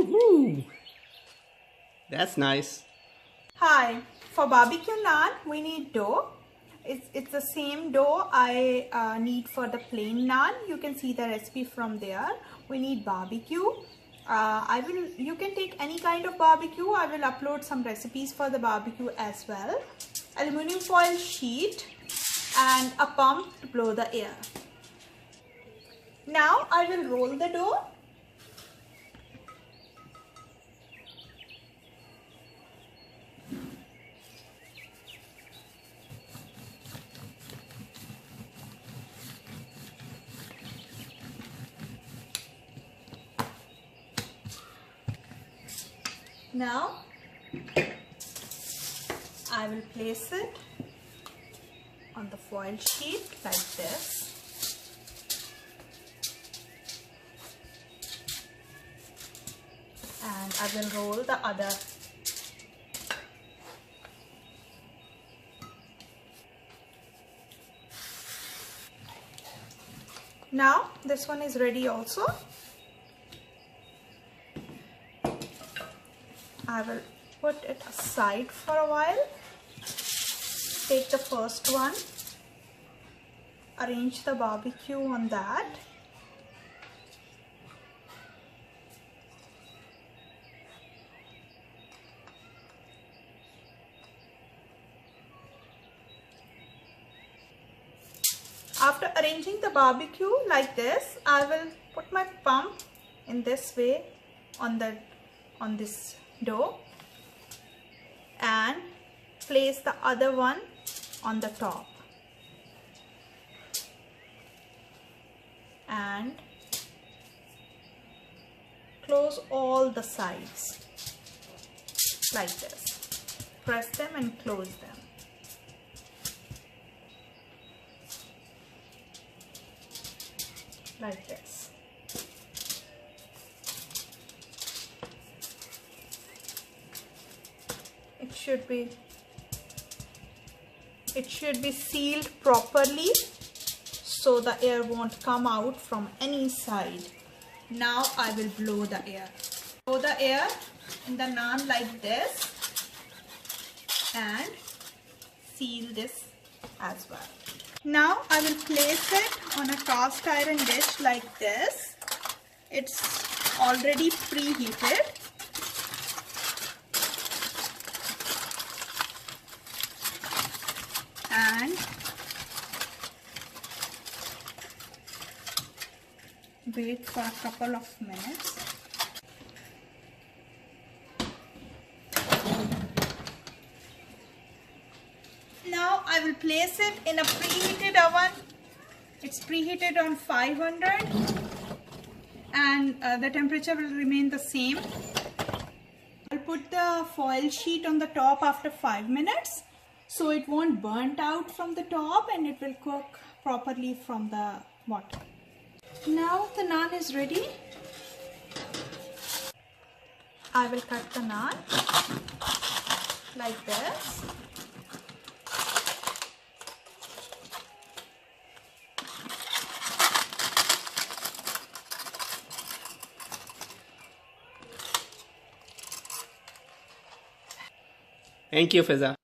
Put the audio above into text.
Ooh, that's nice. Hi, for barbecue naan we need dough. It's the same dough I need for the plain naan. You can see the recipe from there. We need barbecue. You can take any kind of barbecue. I will upload some recipes for the barbecue as well. Aluminum foil sheet and a pump to blow the air. Now I will roll the dough. Now I will place it on the foil sheet like this. And I will roll the other. Now this one is ready also. I will put it aside for a while. Take the first one, arrange the barbecue on that. After arranging the barbecue like this, I will put my pump in this way on this dough and place the other one on the top and close all the sides like this. Press them and close them. Like this. It should be sealed properly so the air won't come out from any side. Now I will blow the air. Blow the air in the naan like this and seal this as well. Now I will place it on a cast iron dish like this. It's already preheated. And wait for a couple of minutes. Now I will place it in a preheated oven. It's preheated on 500 and the temperature will remain the same. I'll put the foil sheet on the top after 5 minutes so it won't burnt out from the top and it will cook properly from the bottom. Now the naan is ready. I will cut the naan like this. Thank you, Fiza.